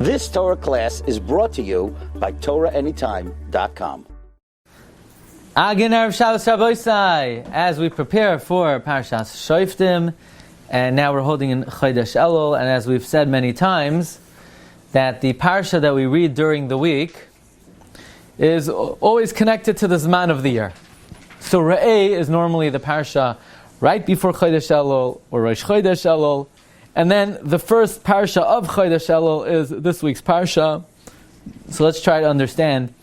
This Torah class is brought to you by TorahAnytime.com. Agin Erev Shabbos Rabbi, as we prepare for Parshas Shoftim, and now we're holding in Chodesh Elul, and as we've said many times, that the Parsha that we read during the week is always connected to the Zman of the year. So Re'eh is normally the Parsha right before Chodesh Elul, or Rosh Chodesh Elul, and then the first Parsha of Chodesh Elul is this week's Parsha. So let's try to understand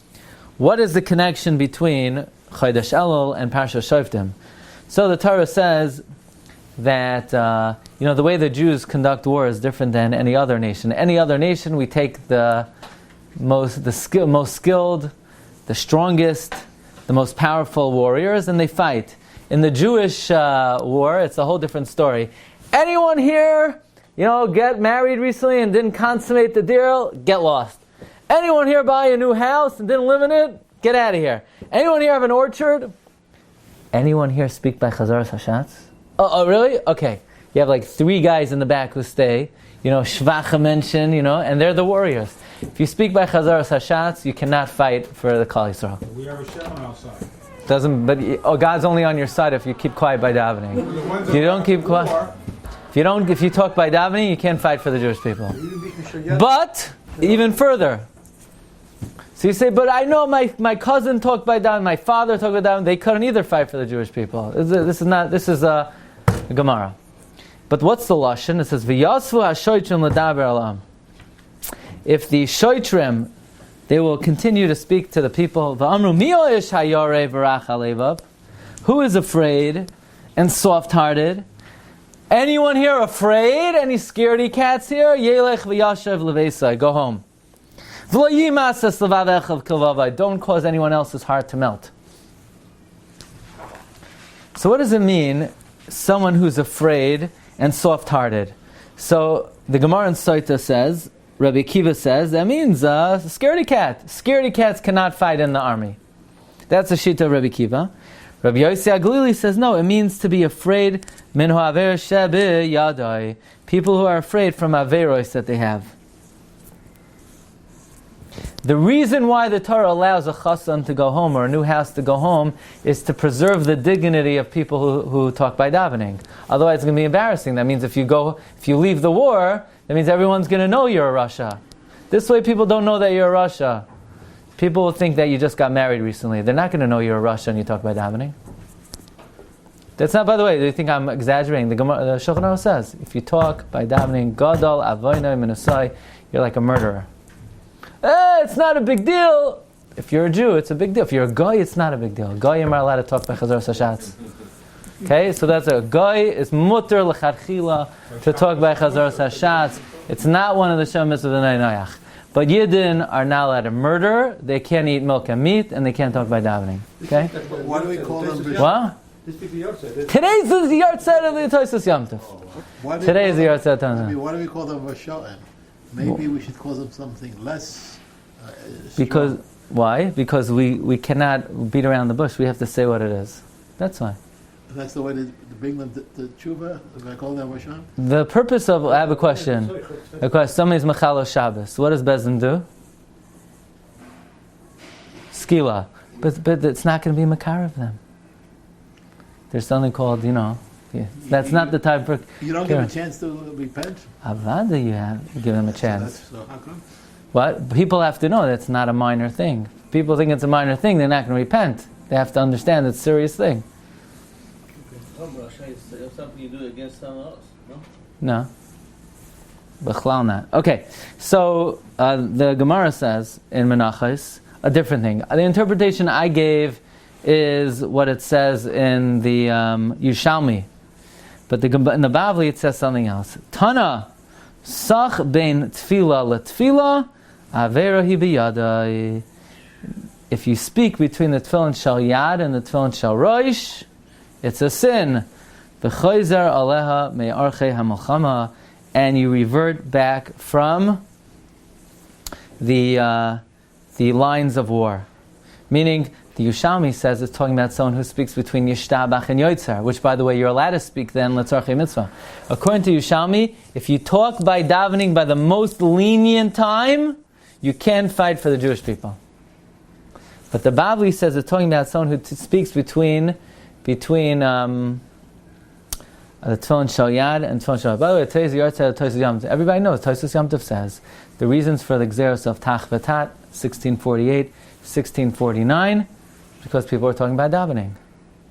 what is the connection between Chodesh Elul and Parsha Shoftim. So the Torah says that the way the Jews conduct war is different than any other nation. Any other nation, we take the most skilled, the strongest, the most powerful warriors, and they fight. In the Jewish war, it's a whole different story. Anyone here, get married recently and didn't consummate the deal, get lost. Anyone here buy a new house and didn't live in it, get out of here. Anyone here have an orchard? Anyone here speak by Chazaras Hashatz? Oh, really? Okay. You have like 3 guys in the back who stay. Shvacha mentioned, and they're the warriors. If you speak by Chazaras Hashatz, you cannot fight for the Klal Yisrael. We have a shell on our side. God's only on your side if you keep quiet by davening. If you don't keep quiet, if you talk by davening, you can't fight for the Jewish people. But even further, so you say, but I know my cousin talked by davening, my father talked by davening. They couldn't either fight for the Jewish people. This is a Gemara. But what's the lashon? It says v'yasvu hashoitrim l'daber alam. If the shoitrim, they will continue to speak to the people. Who is afraid and soft-hearted? Anyone here afraid? Any scaredy cats here? Yelech v'yashav levesai. Go home. Don't cause anyone else's heart to melt. So what does it mean, someone who's afraid and soft-hearted? So the Gemara in Soita says, Rabbi Akiva says, that means a scaredy cat. Scaredy cats cannot fight in the army. That's the shita of Rabbi Akiva. Rabbi Yossi Aglili says, no, it means to be afraid. Min ha'aver shebi yadai. People who are afraid from averos that they have. The reason why the Torah allows a chassan to go home or a new house to go home is to preserve the dignity of people who talk by davening. Otherwise it's going to be embarrassing. That means if you leave the war, that means everyone's going to know you're a Russia. This way people don't know that you're a Russia. People will think that you just got married recently. They're not going to know you're a Russia and you talk by davening. That's not, by the way, do you think I'm exaggerating? The Shulchan Aruch says, if you talk by davening, Gadol, Avoinai, Menasai, you're like a murderer. It's not a big deal. If you're a Jew, it's a big deal. If you're a Goy, it's not a big deal. Goyim are allowed to talk by Chazaras Hashatz. Okay, so that's a Goy is mutter l'chadchila to talk by Chazaras Hashatz. It's not one of the Shem Mitzvah Noach. But Yidden are not allowed to murder. They can't eat milk and meat, and they can't talk by davening. Okay? Why do we call them? What? Today's the yahrzeit of the Tosfos Yom Tov. Today is the yahrzeit of Why do we call them Rasho'im? Maybe we should call them something less. Because why? Because we cannot beat around the bush. We have to say what it is. That's why. That's the way to bring them to tshuva. If I call them Rasho'im. The purpose of I have a question. Somebody's Mechalo Shabbos. What does Bezdin do? Skila. But it's not going to be Makar of them. There's something called, that's not the time for... You don't give a chance to repent? Avada, you give them a chance. So how come? What? People have to know that's not a minor thing. People think it's a minor thing, they're not going to repent. They have to understand it's a serious thing. Something you do against someone else, No. B'chlal not. Okay, so the Gemara says in Menachos a different thing. The interpretation I gave is what it says in the Yushalmi. But in the Bavli it says something else. Tana, sach bein tefila letefila, avera hi biyadai. If you speak between the tefillin shel yad and the tefillin shel roish, it's a sin. V'choizer aleha me'archei hamilchama, and you revert back from the lines of war. Meaning, The Yerushalmi says it's talking about someone who speaks between Yishtabach and Yoitzer, which, by the way, you're allowed to speak then, L'tzarchei mitzvah. According to Yerushalmi, if you talk by davening by the most lenient time, you can fight for the Jewish people. But the Bavli says it's talking about someone who speaks between the Tefillin Shal Yad and Tefillin Shal Yad. By the way, today's Yartzeh, Tosfos Yom Tov. Everybody knows, Tosfos Yom Tov says, the reasons for the Gzeros of Tach V'Tat, 1648, 1649, because people are talking about davening.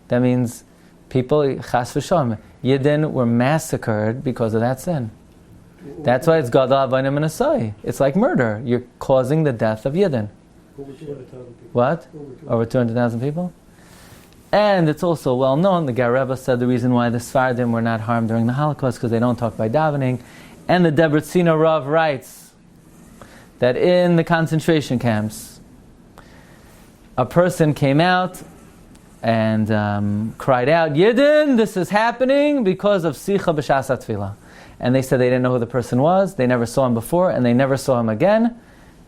That means people, Chas V'Shalom, Yidden were massacred because of that sin. That's why it's Gadol Avayim and Asai. It's like murder. You're causing the death of Yidden. Over 200,000 people. What? Over 200,000 people? And it's also well known, the Ger Rebbe said the reason why the Sfardim were not harmed during the Holocaust because they don't talk by davening. And the Debretziner Rav writes that in the concentration camps, a person came out and cried out, Yidden, this is happening because of Sicha B'Shas HaTfilah. And they said they didn't know who the person was, they never saw him before, and they never saw him again.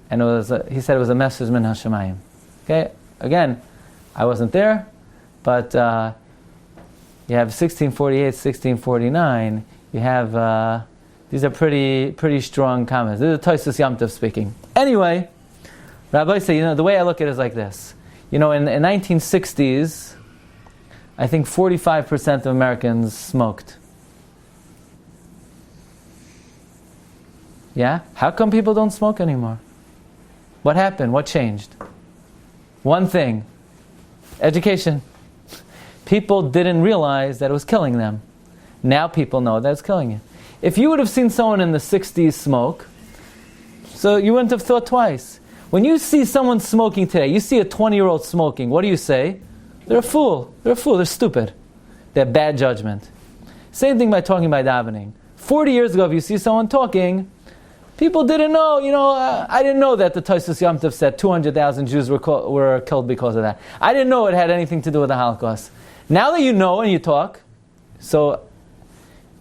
And he said it was a message min Hashemayim. Okay, again, I wasn't there, but you have 1648, 1649. You have these are pretty strong comments. This is Tosfos Yom Tov speaking. Anyway, Rabbi said, the way I look at it is like this. In 1960s, I think 45% of Americans smoked. Yeah? How come people don't smoke anymore? What happened? What changed? One thing. Education. People didn't realize that it was killing them. Now people know that it's killing you. If you would have seen someone in the 60s smoke, so you wouldn't have thought twice. When you see someone smoking today, you see a 20-year-old smoking, what do you say? They're a fool. They're a fool. They're stupid. They have bad judgment. Same thing by talking by davening. 40 years ago, if you see someone talking, people didn't know, I didn't know that the Tosfos Yom Tov said 200,000 Jews were killed because of that. I didn't know it had anything to do with the Holocaust. Now that you know and you talk, so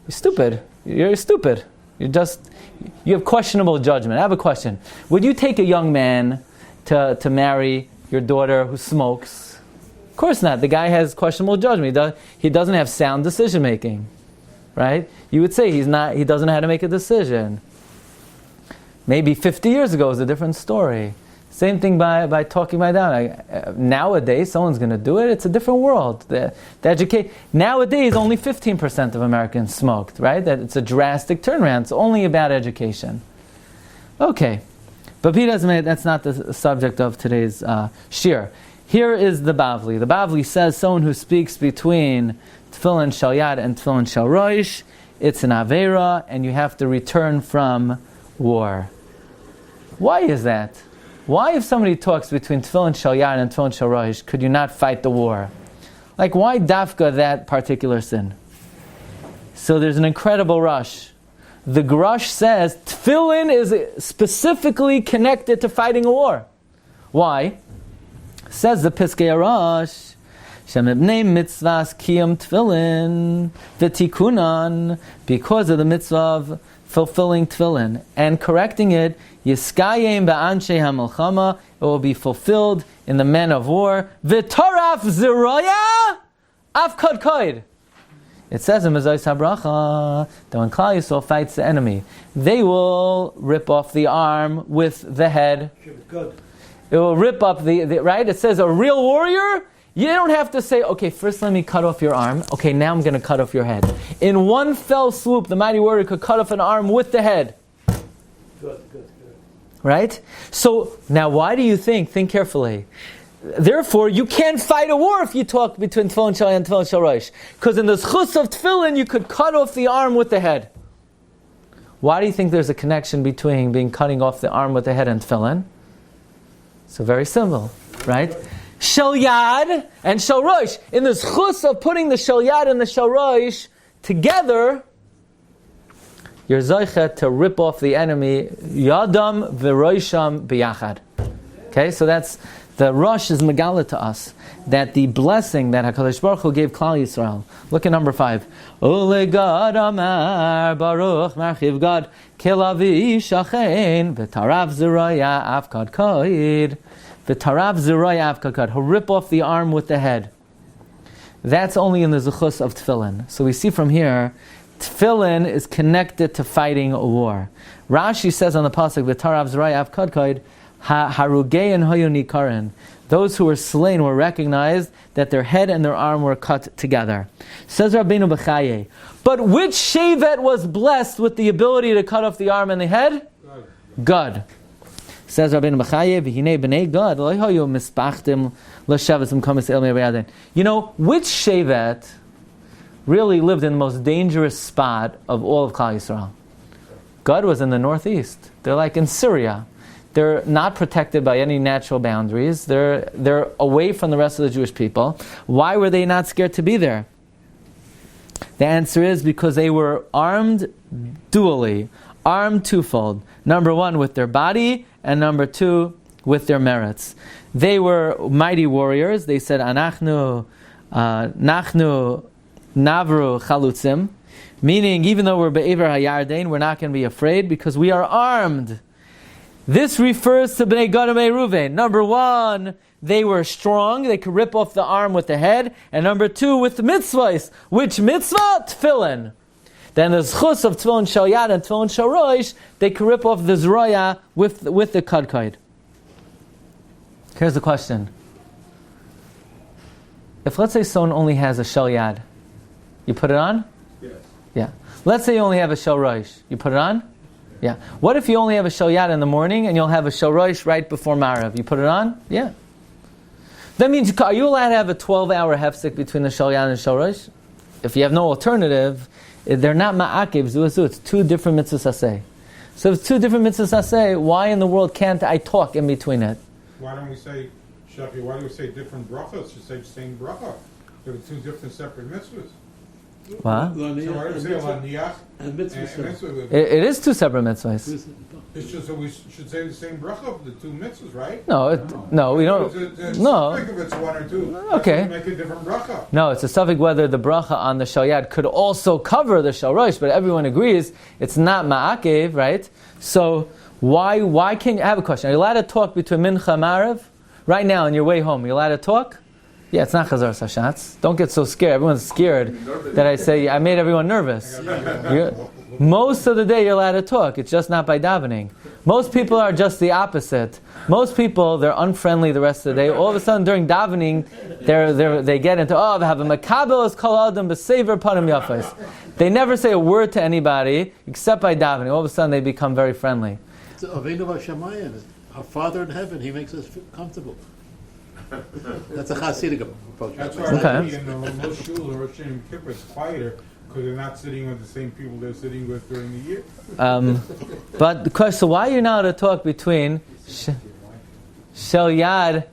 you're stupid. You're stupid. You have questionable judgment. I have a question. Would you take a young man to marry your daughter who smokes? Of course not. The guy has questionable judgment. He doesn't have sound decision making. Right? You would say he doesn't know how to make a decision. Maybe 50 years ago was a different story. Same thing by talking by that. Nowadays, someone's going to do it. It's a different world. Nowadays, only 15% of Americans smoked, right? It's a drastic turnaround. It's only about education. Okay. But that's not the subject of today's shiur. Here is the Bavli. The Bavli says someone who speaks between Tefillin Shal Yad and Tefillin Shal Rosh, it's an Aveira, and you have to return from war. Why is that? Why, if somebody talks between Tefillin Shal Yad and Tefillin Shal Rosh, could you not fight the war? Like, why dafka that particular sin? So there's an incredible rush. The Grush says Tefillin is specifically connected to fighting a war. Why? Says the Piskei Arash, Shemibnei mitzvahs kiyam Tefillin v'tikunan, because of the mitzvah of fulfilling Tefillin and correcting it, Yiskayim ba'anshei ha'melchama, it will be fulfilled in the men of war. V'toraf ziraya afkod koid. It says in Mezayis HaBracha that when Klal Yisrael fights the enemy, they will rip off the arm with the head. It will rip up the right? It says a real warrior, you don't have to say, okay, first let me cut off your arm. Okay, now I'm going to cut off your head. In one fell swoop, the mighty warrior could cut off an arm with the head. Good. Right? So, now why do you think carefully, therefore you can't fight a war if you talk between Tefillin Shal Yad and Tefillin Shal Rosh. Because in the schus of Tefillin, you could cut off the arm with the head. Why do you think there's a connection between cutting off the arm with the head and Tefillin? So very simple, right? Shal Yad and Shal Rosh. In the schus of putting the Shal Yad and the Shal Rosh together, you're zoichet to rip off the enemy, Yadam v'roisham b'yachad. Okay, so that's, the Rosh is megala to us, that the blessing that HaKadosh Baruch Hu gave Klal Yisrael. Look at number 5. Ule God amar baruch marchiv God kilavi shachein v'tarav ziraya afkad koid V'tarav ziraya avkakad. He'll rip off the arm with the head. That's only in the zechus of tefillin. So we see from here, tefillin is connected to fighting a war. Rashi says on the pasuk, "V'tarav zraya avkadkod harugein hoyu nikarin." Those who were slain were recognized that their head and their arm were cut together. Says Rabbeinu B'chaye, but which Shevet was blessed with the ability to cut off the arm and the head? Gad. Says Rabbeinu B'chaye, "V'hinei b'nei Gad lo hayu mispachtim l'shevetim kamis el me'ayadin." You know, which Shevet really lived in the most dangerous spot of all of Klal Yisrael? Gad was in the northeast. They're like in Syria. They're not protected by any natural boundaries. They're away from the rest of the Jewish people. Why were they not scared to be there? The answer is because they were armed dually, armed twofold. Number one, with their body, and number two, with their merits. They were mighty warriors. They said, Nachnu navru chalutzim, meaning even though we're be'ever hayardain, we're not going to be afraid because we are armed. This refers to Bnei Gad and Bnei Ruvain. Number one, they were strong. They could rip off the arm with the head. And number two, with the mitzvahs. Which mitzvah? Tefillin. Then the zchus of tefillin shel yad and tefillin shel rosh, they could rip off the zroya with the kadkaid. Here's the question. If let's say someone only has a shel yad, you put it on? Yes. Yeah. Let's say you only have a shel rosh, you put it on? Yeah. What if you only have a shel yad in the morning and you'll have a shel rosh right before Marav? You put it on? Yeah. That means, are you allowed to have a 12-hour hefsek between the shel yad and shel rosh? If you have no alternative, they're not ma'akev, zuazu. It's two different mitzvahs aseh. So if it's two different mitzvahs aseh, why in the world can't I talk in between it? Why don't we say, Shafi, why do we say different brachas? Should say the same bracha. There are two different separate mitzvahs. What? So why do we say laniyach And mitzvah. It is two separate mitzvahs. It's just that we should say the same bracha of the two mitzvahs, right? No, we don't. No. Think if it's one or two. Okay. Make a different bracha. No, it's a suffix whether the bracha on the shel yad could also cover the shel rosh, but everyone agrees it's not ma'akev, right? So why can't you, I have a question. Are you allowed to talk between mincha and marav? Right now on your way home, are you allowed to talk? Yeah, it's not chazar sashatz. Don't get so scared. Everyone's scared that I say I made everyone nervous. Most of the day you're allowed to talk. It's just not by davening. Most people are just the opposite. Most people, they're unfriendly the rest of the day. All of a sudden during davening, they get into, they have a makabel is kol adam b'sever panim yafos. They never say a word to anybody except by davening. All of a sudden they become very friendly. It's Avinu Hashemayim. Our Father in heaven, He makes us feel comfortable. That's a Hasidic approach. That's why Okay. in the shul or Rosh Hashanah Kippur it's quieter because they're not sitting with the same people they're sitting with during the year. But the question, so why are you now to talk between shel yad?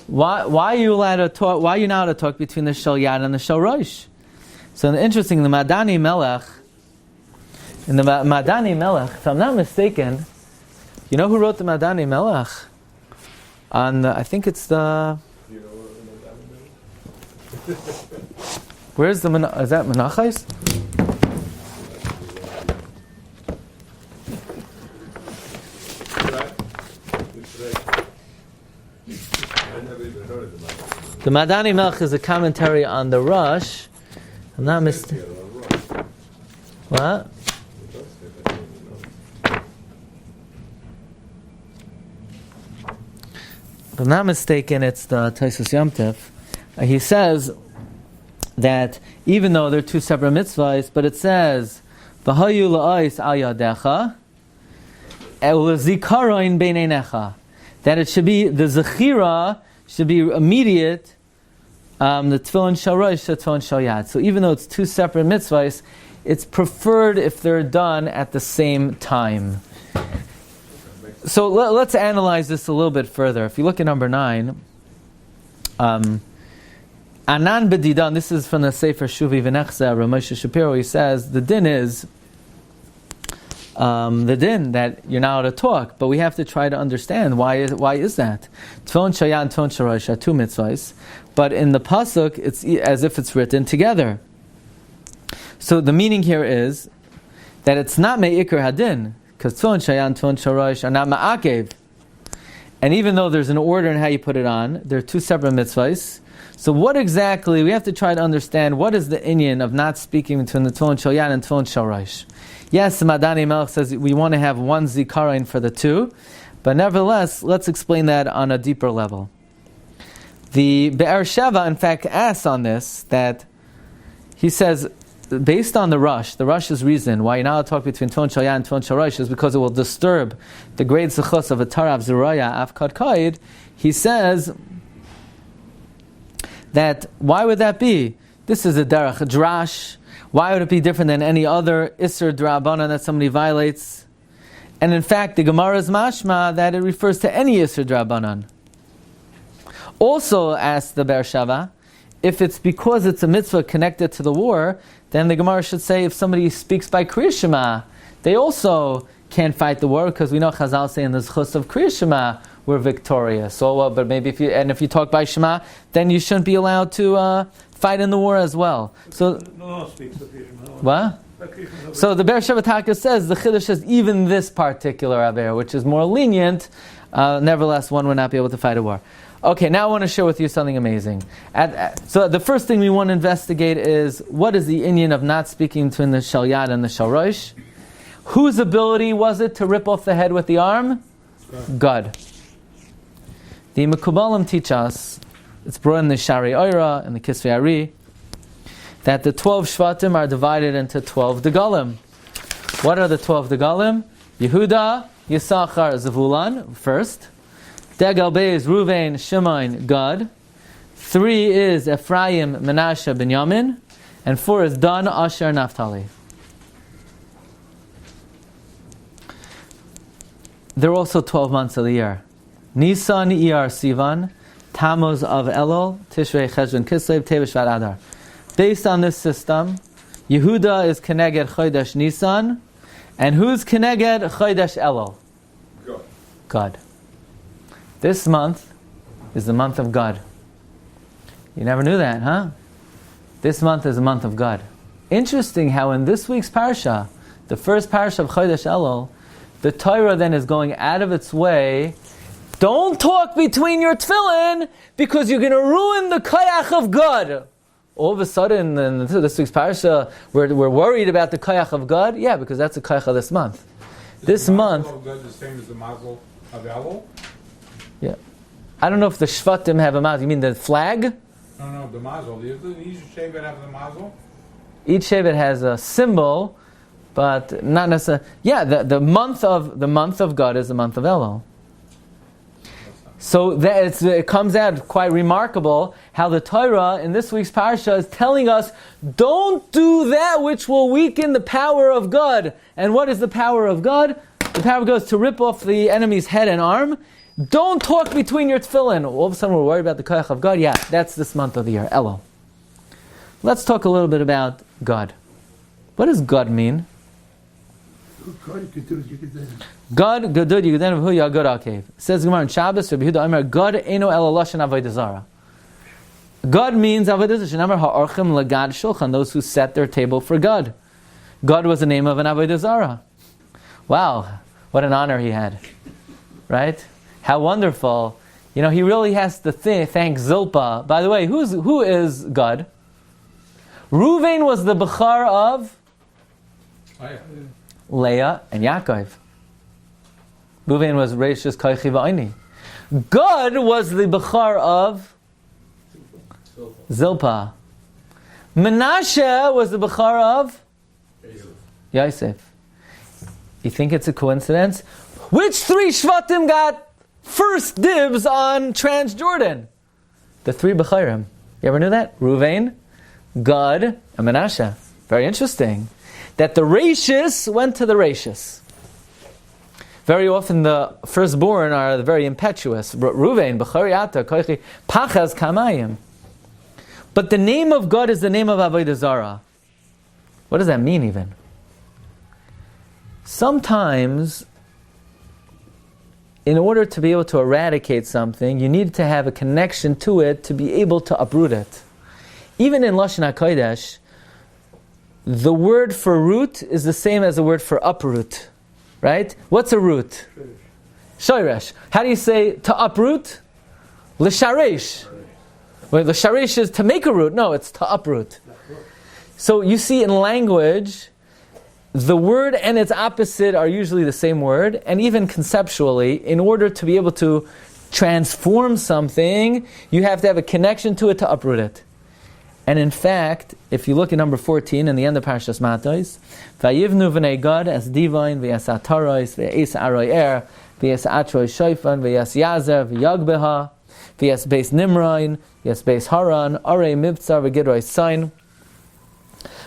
Why are you allowed to talk? Why are you now to talk between the shel yad and the shel rosh? So interesting, the Madani Melech, if I'm not mistaken, you know who wrote the Madani Melech? I think it's the. Where's the is that Menachos? The Madani Melech is a commentary on the Rosh. I'm not mistaken. What? If I'm not mistaken, it's the Taisus Yom Tov. He says that even though they're two separate mitzvahs, but it says v'hayu la'os al yadecha u'lezikaron beineinecha, that it should be the zechira should be immediate. The tefillin shel rosh, the tefillin shel yad. So even though it's two separate mitzvahs, it's preferred if they're done at the same time. So let's analyze this a little bit further. If you look at number 9, Anan b'didan, this is from the Sefer Shuvi V'nechza, Ramosha Shapiro, he says, the din is, the din that you're not allowed to talk, but we have to try to understand why is that? Tefillin shel yad and tefillin shel rosh are two mitzvahs, but in the pasuk, it's as if it's written together. So the meaning here is that it's not me'ikr hadin, because tefillin shel yad and tefillin shel rosh are not ma'akev. And even though there's an order in how you put it on, there are two separate mitzvahs. So what exactly, we have to try to understand what is the inyan of not speaking between the Tefillin Shel Yad and Tefillin Shel Rosh. Yes, Madani Melech says we want to have one zikaron for the two, but nevertheless, let's explain that on a deeper level. The Be'er Sheva, in fact, asks on this, that he says, based on the Rush's reason why you're not allowed to talk between Tefillin Shel Yad and Tefillin Shel Rosh is because it will disturb the great zechus of a Torah of Zeraya Avkad Kaid. He says that, why would that be? This is a derech drash. Why would it be different than any other Isser D'Rabbanan that somebody violates? And in fact, the Gemara is mashma that it refers to any Isser D'Rabbanan. Also, asks the Be'er Sheva, if it's because it's a mitzvah connected to the war, then the Gemara should say if somebody speaks by Kriya Shema, they also can't fight the war, because we know Chazal say in the zechus of Kriya Shema we're victorious. So, but maybe if you talk by Shema, then you shouldn't be allowed to fight in the war as well. So, No speaks by Kriya Shema. what? So the Be'er Sheva Taka says the Chiddush is even this particular Aver, which is more lenient. Nevertheless, one would not be able to fight a war. Okay, now I want to share with you something amazing. So the first thing we want to investigate is, what is the inyan of not speaking between the Shel Yad and the Shel Rosh? Whose ability was it to rip off the head with the arm? God. The Mekubalim teach us, it's brought in the Shari Oira and the Kisvei Ari, that the 12 Shvatim are divided into 12 Degalim. What are the 12 Degalim? Yehuda, Yisachar, Zevulun, first. Degel Beis, Ruvain, Shimon, Gad. 3 is Ephraim, Menashe, Binyamin. And 4 is Dan, Asher, Naphtali. There are also 12 months of the year. Nisan, Iyar, Sivan. Tammuz of Elul. Tishrei, Cheshvan, Kislev, Tev, Shvat, Adar. Based on this system, Yehuda is Keneged Chodesh Nisan. And who's Keneged Chodesh Elul? God. This month is the month of God. You never knew that, huh? This month is the month of God. Interesting how in this week's Parsha, the first Parsha of Chodesh Elul, the Torah then is going out of its way. Don't talk between your tefillin because you're going to ruin the koyach of God. All of a sudden, in this week's Parsha, we're worried about the koyach of God. Yeah, because that's the koyach of this month. This month. Is the mazel of God the same as the mazel of Elul? Yeah. I don't know if the Shvatim have a mazel. You mean the flag? No, the mazel. Each Shevet have the mazel? Each Shevet has a symbol, but not necessarily. Yeah, the month of God is the month of Elul. So it comes out quite remarkable how the Torah in this week's Parsha is telling us, don't do that which will weaken the power of God. And what is the power of God? The power of God is to rip off the enemy's head and arm. Don't talk between your tefillin. All of a sudden we're worried about the koyach of God. Yeah, that's this month of the year, Elul. Let's talk a little bit about God. What does God mean? God, Gadud Yigdan V'hu Yagod Akev. Says Gemara in Shabbos, Rabbi Yehuda Omer, God Eino Ela Lashon Avodah Zarah. God means Avodah Zarah. Shenamer Ha'orchim Lagad Shulchan, those who set their table for God. God was the name of an Avodah Zarah. Wow, what an honor he had. Right? How wonderful. You know, he really has to thank Zilpah. By the way, who is God? Reuven was the Bechar of Leah and Yaakov. Reuven was Reishis Koichi V'Aini. God was the Bechar of Zilpah. Menashe was the Bechar of Yosef. You think it's a coincidence? Which 3 Shvatim got first dibs on Transjordan? The 3 Becharim. You ever knew that? Reuven, Gad, and Menashe. Very interesting. That the Reishis went to the Reishis. Very often the firstborn are the very impetuous. Reuven, Bechariata, Koichi, Pachas Kamayim. But the name of God is the name of Avodah Zarah. What does that mean even? Sometimes, in order to be able to eradicate something, you need to have a connection to it to be able to uproot it. Even in Lashon HaKodesh, the word for root is the same as the word for uproot. Right? What's a root? Shoresh. How do you say to uproot? L'sharesh. Well, l'sharesh is to make a root. No, it's to uproot. So you see in language, the word and its opposite are usually the same word, and even conceptually, in order to be able to transform something, you have to have a connection to it to uproot it. And in fact, if you look at number 14 in the end of Parshas Matos, Vayivnu v'nei Gad es divine v'yas atarois v'yas aroyer v'yas atrois shoifan v'yas yazer v'yagbeha v'yas beis nimrain v'yas beis haran arei mibtzar v'gidroi sign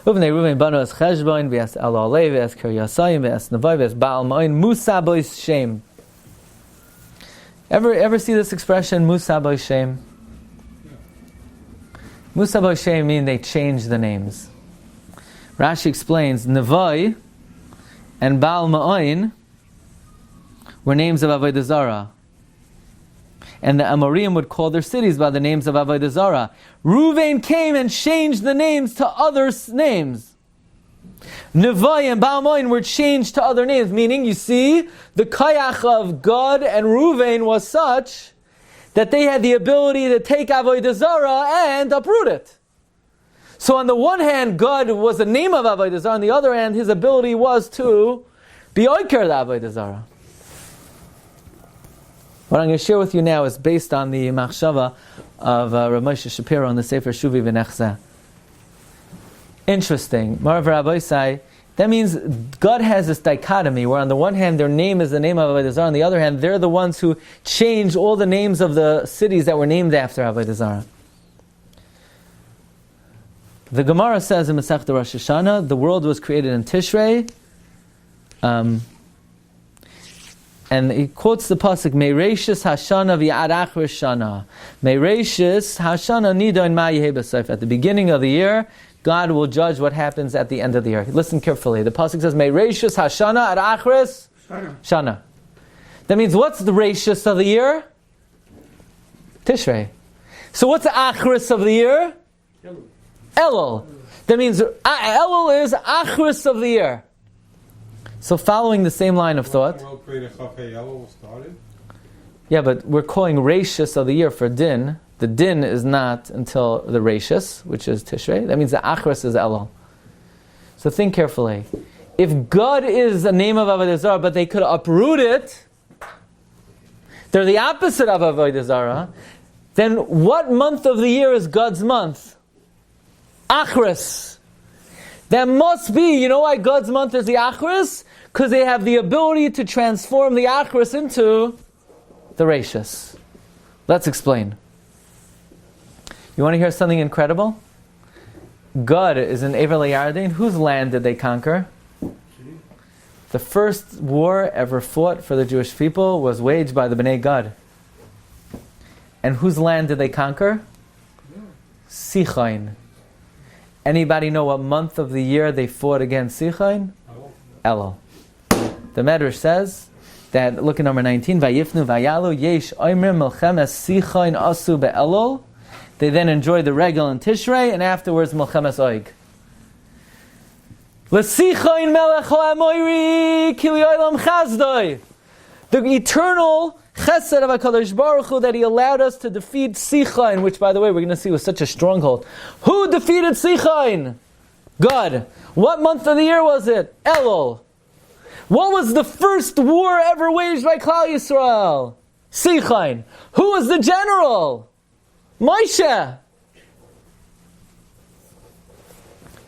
v'vnei Ruven banu es cheshboin v'yas el alei v'yas kiryasayim v'yas nevai v'yas baal ma'in musa bois shem. Ever see this expression, musa bois shem? Musa bois shem mean they changed the names. Rashi explains, Nevai and Baal Ma'ayin were names of Avodah Zarah. And the Amorim would call their cities by the names of Avodah Zarah. Ruvain came and changed the names to other names. Nevai and Baal Ma'ayin were changed to other names, meaning, you see, the kayach of Gad and Ruvain was such that they had the ability to take Avodah Zarah and uproot it. So on the one hand, God was the name of Avodah Zarah, on the other hand, his ability was to be oiker the Avodah Zarah. What I'm going to share with you now is based on the machshava of Rav Moshe Shapiro on the Sefer Shuvi V'Nechzeh. Interesting. Marav Rabbi say, that means God has this dichotomy where on the one hand their name is the name of Avodah Zarah, on the other hand they're the ones who change all the names of the cities that were named after Avodah Zarah. The Gemara says in Masechta Rosh Hashanah, the world was created in Tishrei, and he quotes the pasuk, Meireshis Hashana v'yad achar shana. Meireshis Hashana nidon ma yehei b'sof. At the beginning of the year, God will judge what happens at the end of the year. Listen carefully. The pasuk says, Meireshis Hashana ad achris shana. That means what's the rashis of the year? Tishrei. So what's the achris of the year? Elul. That means Elul is achris of the year. So following the same line of thought. Yeah, but we're calling rashis of the year for din. The din is not until the rashis, which is Tishrei. That means the achris is Elul. So think carefully. If God is the name of Avodah Zarah, but they could uproot it, they're the opposite of Avodah Zarah, then what month of the year is God's month? Achris. That must be, you know why God's month is the Achris? Because they have the ability to transform the Achris into the rashis. Let's explain. You want to hear something incredible? God is in Ever Yarden. Whose land did they conquer? The first war ever fought for the Jewish people was waged by the Bnei Gad. And whose land did they conquer? Sichain. Anybody know what month of the year they fought against Sichain? Elul. The Medrash says that, look at number 19, Vayifnu vayalu yesh oimrim melchemes Sichain asu be'elul. They then enjoyed the regal in Tishrei, and afterwards melchemes oig. L'sichain melech ha'amoyri ki li'olam chazdoi. The eternal chesed of HaKadosh Baruch Hu that he allowed us to defeat Sichain, which, by the way, we're going to see was such a stronghold. Who defeated Sichain? God. What month of the year was it? Elul. What was the first war ever waged by Klal Yisrael? Sichain. Who was the general? Moshe.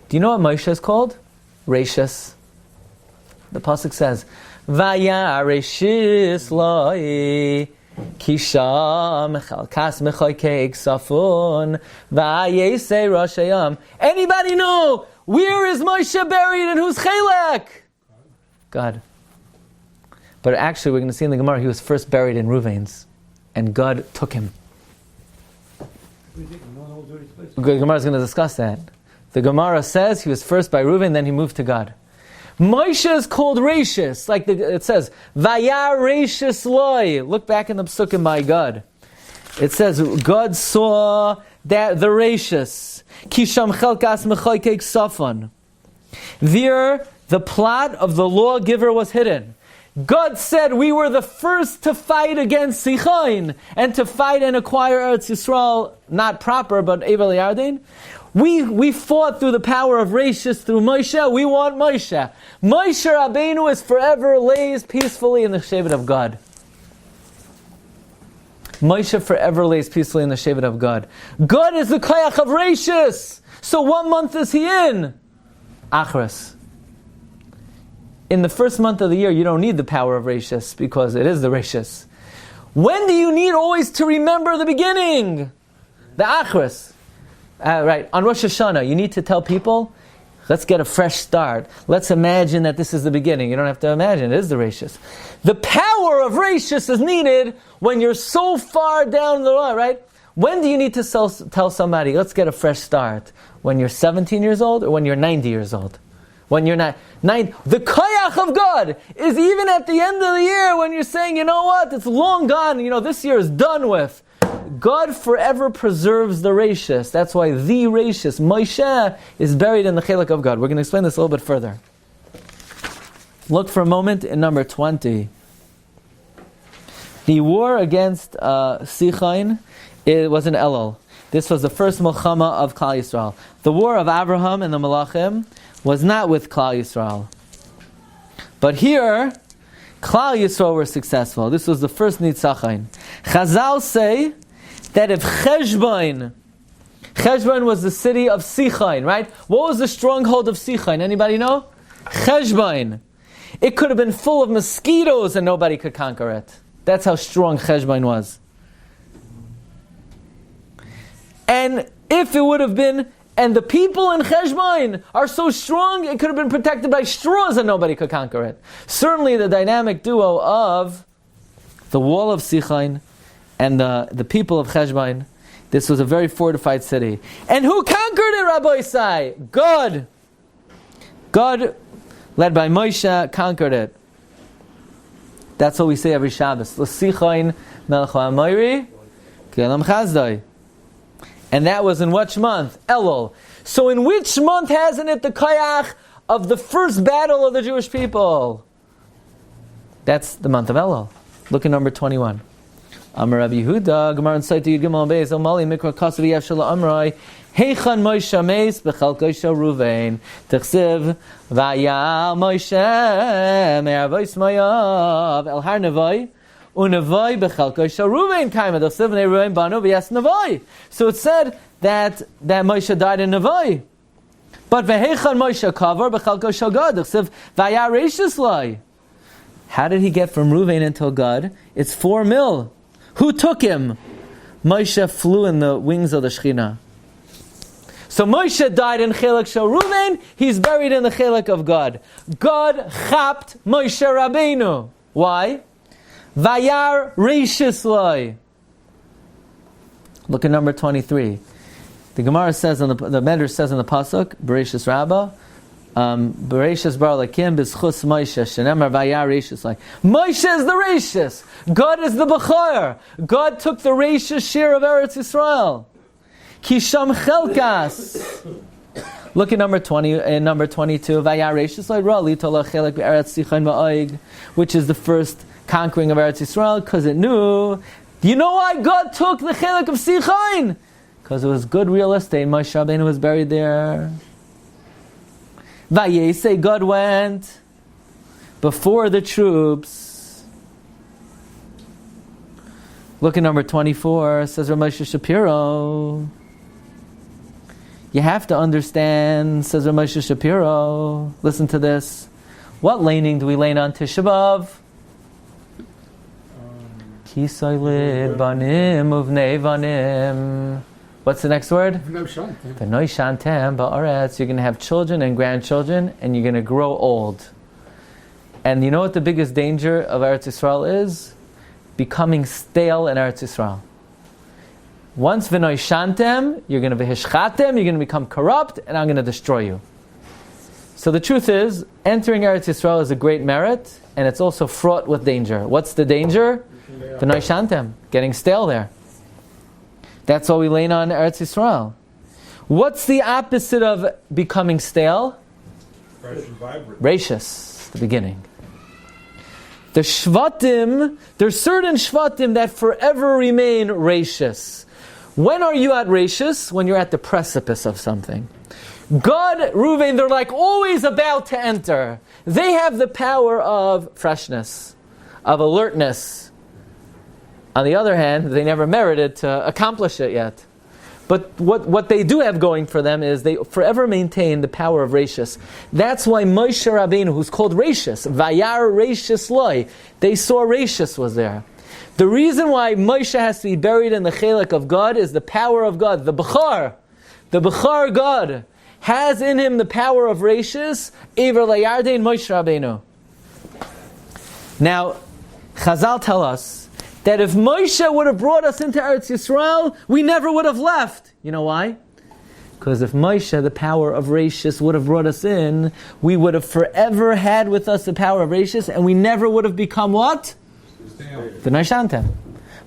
Do you know what Moshe is called? Rashis. The pasuk says, Vaya reshis loi kisham chalkas mechoykei ksafun vayesei roshayam. Anybody know where is Moshe buried and who's chelek? God. But actually, we're going to see in the Gemara, he was first buried in Ruvain's, and God took him. The Gemara is going to discuss that. The Gemara says he was first by Reuven, then he moved to God. Moshe is called Rashis, like it says, Vaya Rashis Loi. Look back in the Psukim, my God. It says, God saw that the Rashis. Kisham Chelkas Mechoykei Ksafon. There, the plot of the lawgiver was hidden. God said we were the first to fight against Sichain and to fight and acquire Eretz Yisrael, not proper, but Evel Yarden. We fought through the power of Rashis, through Moshe. We want Moshe. Moshe Rabbeinu is forever lays peacefully in the Shevet of God. Moshe forever lays peacefully in the Shevet of God. God is the Koyach of Rashis. So what month is he in? Achras. In the first month of the year, you don't need the power of Rashis because it is the Rashis. When do you need always to remember the beginning? The Achras. Right, on Rosh Hashanah, you need to tell people, let's get a fresh start. Let's imagine that this is the beginning. You don't have to imagine, it is the Rashis. The power of Rashis is needed when you're so far down the line, right? When do you need to tell somebody, let's get a fresh start? When you're 17 years old or when you're 90 years old? When you're not 9, the koyach of God is even at the end of the year when you're saying, you know what, it's long gone, this year is done with. God forever preserves the Rashis. That's why the Rashis, Moshe, is buried in the Chelek of God. We're going to explain this a little bit further. Look for a moment in number 20. The war against Sichain, it was in Elul. This was the first Milchama of Klal Yisrael. The war of Abraham and the Malachim was not with Klal Yisrael. But here, Klal Yisrael were successful. This was the first Nitzachain. Chazal say that if Cheshbon was the city of Sichain, right? What was the stronghold of Sichain? Anybody know? Cheshbon. It could have been full of mosquitoes and nobody could conquer it. That's how strong Cheshbon was. And if it would have been, and the people in Cheshbon are so strong, it could have been protected by straws and nobody could conquer it. Certainly the dynamic duo of the wall of Sichain and the people of Cheshbon, this was a very fortified city. And who conquered it, Rabbi Isai? God. God, led by Moshe, conquered it. That's what we say every Shabbos. L'sichain melech ha'amayri k'elam chazdai. And that was in which month? Elul. So in which month hasn't it the koyach of the first battle of the Jewish people? That's the month of Elul. Look at number 21. Amar Rabbi Yehuda, Gemara in Saita Yud Beis, Omali Mikra Kasav Yavshala Amrai, Heichan Moshe Meis Bechalko Shel Ruvain, Techsiv Vayal Moshe Me'avois Mayav El Har Nevai, Unavai Bechalko Shel Ruvain Kaima Techsiv Nei Ruvain Banu V'Yas Nevai. So it said that Moshe died in Nevai. But Veheichan Moshe Kavar Bechalko Shel Gad, Techsiv Vayal Reishis Lai. How did he get from Ruvain until Gad? It's 4 mil. Who took him? Moshe flew in the wings of the Shekhinah. So Moshe died in Chelek Shel Ruvain, he's buried in the Chelek of God. God chapped Moshe Rabbeinu. Why? Vayar Reishis Loi. Look at number 23. The Gemara says, the Medrash says in the Pasuk, Bereshis Rabbah, Bereshis bar lakim b'schus Moshe shenemar vayar reishis like Moshe is the reishis. God is the bechor. God took the reishis Shiur of Eretz Yisrael. Kisham chelkas. Look at number 20 and number 22. Vayar reishis like rali tola chelak be'eretz sichain ma'oig, which is the first conquering of Eretz Yisrael, because it knew. You know why God took the chelak of Sichain? Because it was good real estate. Moshe Rabbeinu was buried there. Vayese, God went before the troops. Look at number 24, says Ramesh Shapiro. You have to understand, says Ramesh Shapiro. Listen to this. What laning do we lane on Tisha B'Av? Kisoylid banim uvnei banim. What's the next word? V'noi shantem ba'aretz. You're going to have children and grandchildren, and you're going to grow old. And you know what the biggest danger of Eretz Yisrael is? Becoming stale in Eretz Yisrael. Once v'noi shantem, you're going to v'hishchatem, you're going to become corrupt, and I'm going to destroy you. So the truth is, entering Eretz Yisrael is a great merit, and it's also fraught with danger. What's the danger? V'noi shantem, getting stale there. That's why we lane on Eretz Yisrael. What's the opposite of becoming stale? Fresh and vibrant. Rashis, the beginning. The Shvatim, there's certain Shvatim that forever remain Rashis. When are you at Rashis? When you're at the precipice of something. God, Reuven, they're like always about to enter. They have the power of freshness, of alertness. On the other hand, they never merited to accomplish it yet. But what they do have going for them is they forever maintain the power of Rashis. That's why Moshe Rabbeinu, who's called Rashis, Vayar Rashis Loi, they saw Rashis was there. The reason why Moshe has to be buried in the Chelek of God is the power of God. The Bechar God has in him the power of Rashis, Ever Layardein Moshe Rabbeinu. Now, Chazal tell us that if Moshe would have brought us into Eretz Yisrael, we never would have left. You know why? Because if Moshe, the power of Rashis, would have brought us in, we would have forever had with us the power of Rashis, and we never would have become what? The Naishantem.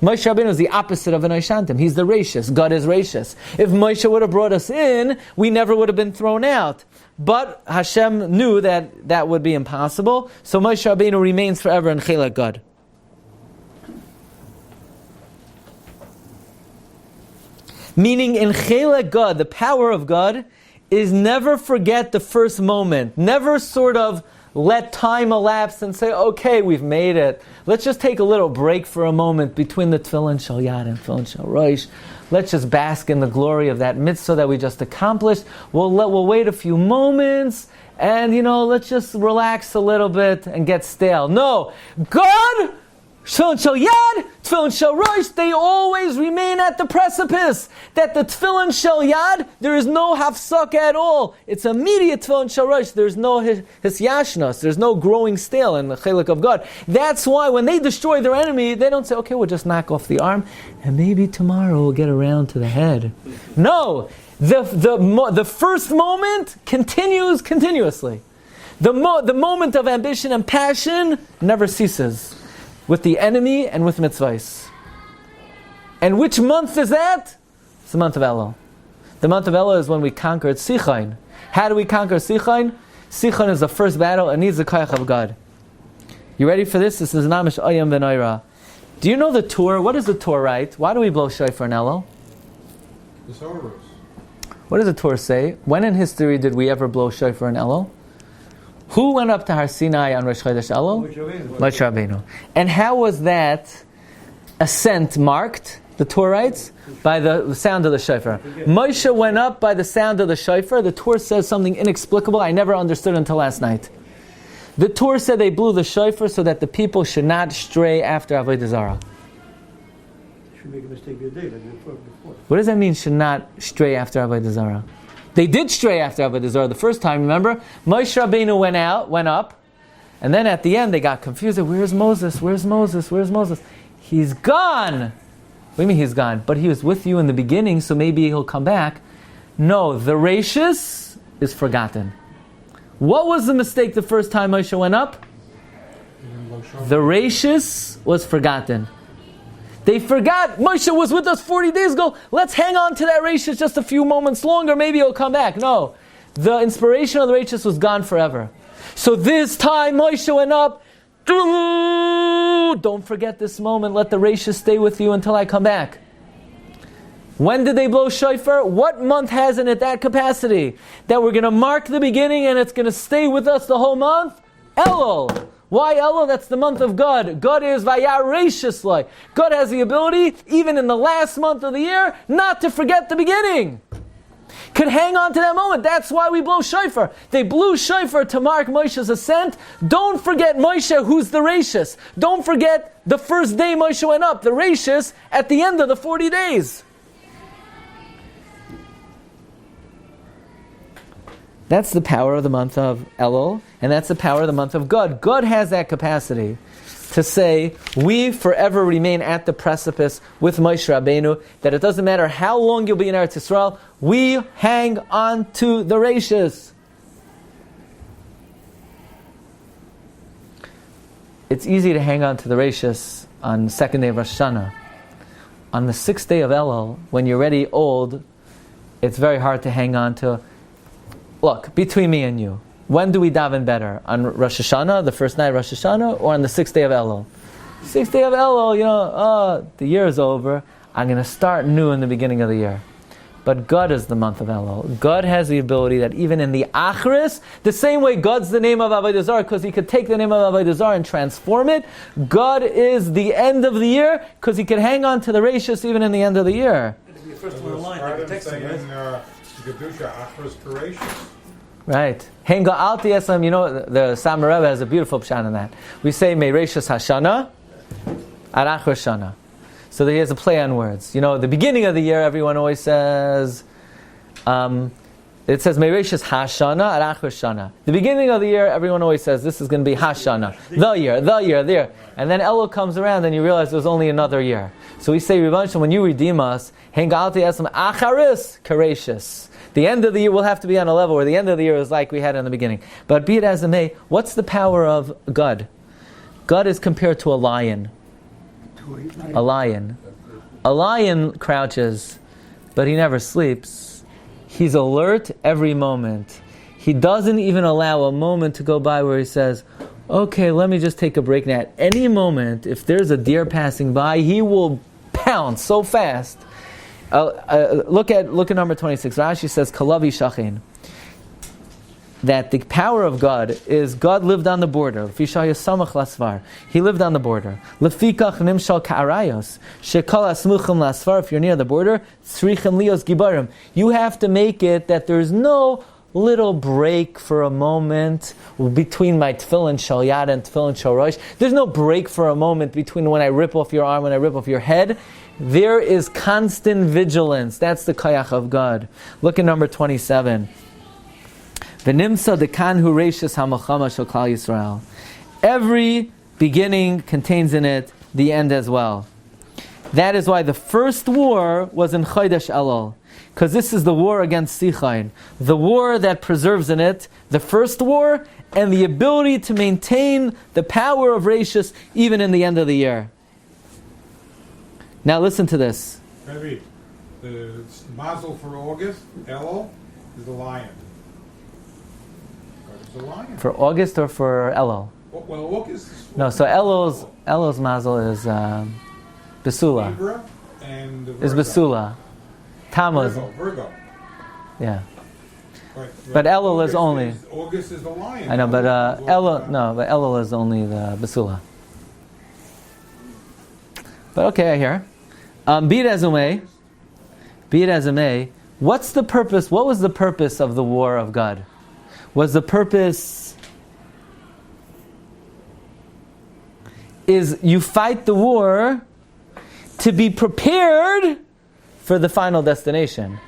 Moshe Rabbeinu is the opposite of a Naishantem. He's the Rashis. God is Rashis. If Moshe would have brought us in, we never would have been thrown out. But Hashem knew that that would be impossible, so Moshe Rabbeinu remains forever in Chelek God. Meaning in Chelek God, the power of God is never forget the first moment. Never sort of let time elapse and say, okay, we've made it. Let's just take a little break for a moment between the Tefillin Shel Yad and Tefillin Shel Rosh. Let's just bask in the glory of that mitzvah that we just accomplished. We'll wait a few moments and, let's just relax a little bit and get stale. No! God! Tefillin Shel Yad, Tefillin Shel Rosh, they always remain at the precipice. That the Tefillin Shel Yad, there is no hafsak at all. It's immediate Tefillin Shel Rosh. There's no hisyashnos. There's no growing stale in the Chelek of God. That's why when they destroy their enemy, they don't say, okay, we'll just knock off the arm, and maybe tomorrow we'll get around to the head. No! The first moment continues continuously. The moment of ambition and passion never ceases. With the enemy and with mitzvahs. And which month is that? It's the month of Elul. The month of Elul is when we conquered Sichain. How do we conquer Sichain? Sichain is the first battle and needs the koyach of God. You ready for this? This is Namish Oyam V'Noira. Do you know the Torah? What does the Torah write? Why do we blow shofar in Elul? The Torah. What does the Torah say? When in history did we ever blow shofar in Elul? Who went up to Har Sinai on Rosh Chodesh Elul? Moshe Rabbeinu. And how was that ascent marked? The Torah writes by the sound of the shofar. Moshe went up by the sound of the shofar. The Torah says something inexplicable I never understood until last night. The Torah said they blew the shofar so that the people should not stray after Avodah Zarah. Should make a mistake the day like before. What does that mean? Should not stray after Avodah Zarah. They did stray after Avodah Zarah the first time, remember? Moshe Rabbeinu went up, and then at the end they got confused. Where's Moses? Where's Moses? Where's Moses? He's gone! What do you mean he's gone? But he was with you in the beginning, so maybe he'll come back. No, the Rashis is forgotten. What was the mistake the first time Moshe went up? The Rashis was forgotten. They forgot Moshe was with us 40 days ago. Let's hang on to that Rashis just a few moments longer. Maybe he'll come back. No. The inspiration of the Rashis was gone forever. So this time Moshe went up. Don't forget this moment. Let the Rashis stay with you until I come back. When did they blow shofar? What month has in it that capacity? That we're going to mark the beginning and it's going to stay with us the whole month? Elul. Why Elul? That's the month of God. God is Vayar Rashis Loi. God has the ability, even in the last month of the year, not to forget the beginning. Could hang on to that moment. That's why we blow shofar. They blew shofar to mark Moshe's ascent. Don't forget Moshe, who's the Rashis. Don't forget the first day Moshe went up, the Rashis, at the end of the 40 days. That's the power of the month of Elul, and that's the power of the month of God. God has that capacity to say, we forever remain at the precipice with Moshe Rabbeinu, that it doesn't matter how long you'll be in Eretz Yisrael, we hang on to the Rashis. It's easy to hang on to the Rashis on the second day of Rosh Hashanah. On the sixth day of Elul, when you're already old, it's very hard to hang on to. Look, between me and you, When do we daven better? On Rosh Hashanah, the first night of Rosh Hashanah, or on the 6th day of Elul? 6th day of Elul, the year is over. I'm going to start new in the beginning of the year. But God is the month of Elul. God has the ability that even in the Achris, the same way God's the name of Avodah Zarah, because He could take the name of Avodah Zarah and transform it, God is the end of the year, because He can hang on to the Rashis even in the end of the year. It'll be the first one in line, like a text, right? Gedusha Achros Parashas. Right. Henga Alti Eslam, the Samar Rebbe has a beautiful pshat on that. We say Meireshus Hashana at Achros Shana. So there is a play on words. The beginning of the year, everyone always says, it says Meireshus Hashana at Achros Shana. The beginning of the year, everyone always says, this is going to be Hashana, the year, there. And then Elul comes around and you realize there's only another year. So we say, Rebbe, when you redeem us, Henga Alti Eslam Acharis Karashis. The end of the year will have to be on a level where the end of the year is like we had in the beginning. But be it as it may, what's the power of God? God is compared to a lion. A lion. A lion crouches, but he never sleeps. He's alert every moment. He doesn't even allow a moment to go by where he says, okay, let me just take a break now. At any moment, if there's a deer passing by, he will pounce so fast. Look at number 26. Rashi says, Kalavi Shachin. That the power of God is God lived on the border. He lived on the border. If you're near the border, you have to make it that there's no little break for a moment between my tefillin shal yad and tefillin shal rosh. There's no break for a moment between when I rip off your arm and I rip off your head. There is constant vigilance. That's the kayach of God. Look at number 27. V'nimsa dekanhu reishis hamachama shel klal Yisrael. Every beginning contains in it the end as well. That is why the first war was in Chodesh Elul, because this is the war against Sichain, the war that preserves in it the first war and the ability to maintain the power of Reishis even in the end of the year. Now listen to this. Rabbi, the mazel for August, Elul, is the lion. What is the lion? For August or for Elul? Well, August is... No, so Elul's mazel is Besula. Libra and Virgo. Is Besula. Tammuz. Virgo. Yeah. Right. But Elul is only... August is the lion. I know, but Elul is only the Besula. But okay, I hear. Be it as it may, what's the purpose? What was the purpose of the war of God? Was the purpose is you fight the war to be prepared for the final destination.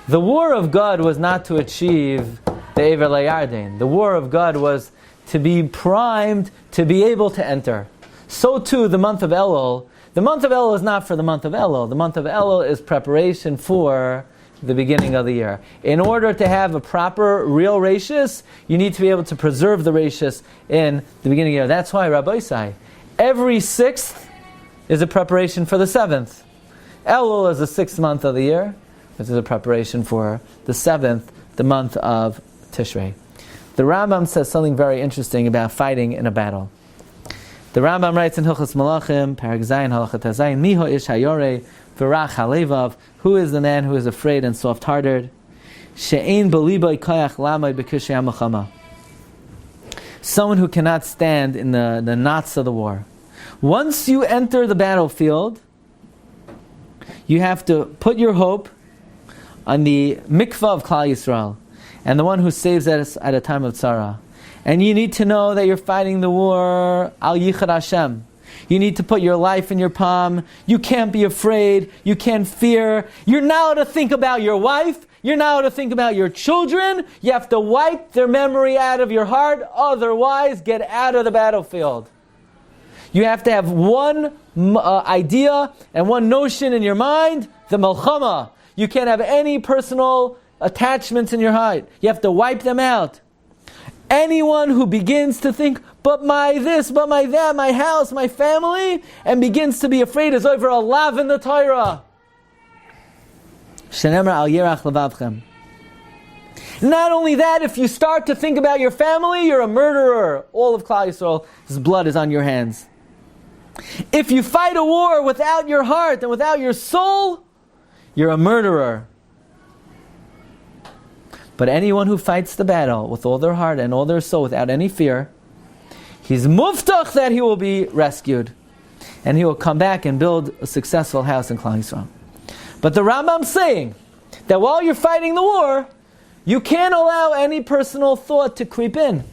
The war of God was not to achieve the Ever LaYarden. The war of God was to be primed to be able to enter. So too the month of Elul. The month of Elul is not for the month of Elul. The month of Elul is preparation for the beginning of the year. In order to have a proper, real Rashis, you need to be able to preserve the Rashis in the beginning of the year. That's why Rabbi say, every 6th is a preparation for the 7th. Elul is the 6th month of the year. This is a preparation for the 7th, the month of Tishrei. The Rambam says something very interesting about fighting in a battle. The Rambam writes in Hilchos Malachim, Parag Zayin, Halachat Hazayin, Miho ish hayore, v'rach halevav, who is the man who is afraid and soft-hearted? She'ein b'libay kayach lamay b'kishay ha'machama. Someone who cannot stand in the knots of the war. Once you enter the battlefield, you have to put your hope on the mikvah of Klal Yisrael, and the one who saves us at a time of tzara. And you need to know that you're fighting the war al yichad Hashem. You need to put your life in your palm. You can't be afraid. You can't fear. You're now to think about your wife. You're now to think about your children. You have to wipe their memory out of your heart. Otherwise, get out of the battlefield. You have to have one idea and one notion in your mind, the Melchama. You can't have any personal attachments in your heart. You have to wipe them out. Anyone who begins to think, but my this, but my that, my house, my family, and begins to be afraid is over a lav in the Torah. Shenemar al yerach levavchem. Not only that, if you start to think about your family, you're a murderer. All of Klal Yisrael's blood is on your hands. If you fight a war without your heart and without your soul, you're a murderer. But anyone who fights the battle with all their heart and all their soul without any fear, he's muftach that he will be rescued. And he will come back and build a successful house in Klal Yisrael. But the Rambam's saying that while you're fighting the war, you can't allow any personal thought to creep in.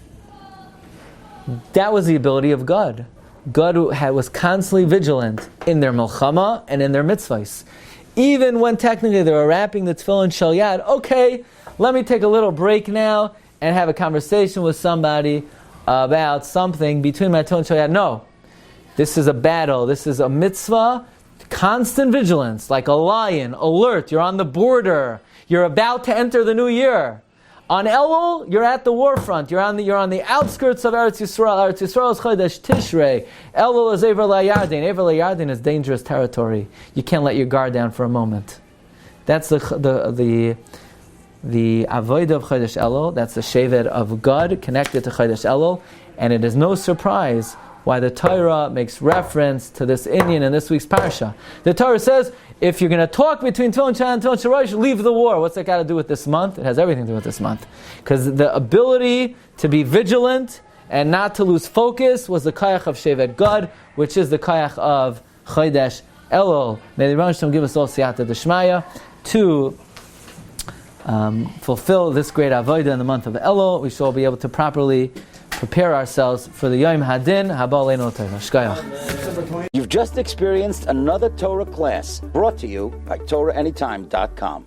That was the ability of God. God was constantly vigilant in their milchama and in their mitzvahs. Even when technically they were wrapping the tefillin shel yad, okay, let me take a little break now and have a conversation with somebody about something between my tefillin shel yad. No. This is a battle. This is a mitzvah. Constant vigilance, like a lion, alert. You're on the border. You're about to enter the new year. On Elul, you're at the war front. You're on the outskirts of Eretz Yisrael. Eretz Yisrael is Chodesh Tishrei. Elul is Ever LaYarden. Ever LaYarden is dangerous territory. You can't let your guard down for a moment. That's the avodah of Chodesh Elul. That's the Shevet of God connected to Chodesh Elul. And it is no surprise why the Torah makes reference to this Indian in this week's Parsha. The Torah says, if you're going to talk between Tefillin Shana and Tefillin Shorosh, leave the war. What's that got to do with this month? It has everything to do with this month. Because the ability to be vigilant and not to lose focus was the Kayach of Shevet God, which is the Kayach of Chodesh Elul. May the Rebbe Shalom give us all Siyata D'Shmaya to fulfill this great avodah in the month of Elul. We shall be able to properly prepare ourselves for the Yom Hadin. Haba Aleinu Torah. Shkayach. You've just experienced another Torah class brought to you by TorahAnytime.com.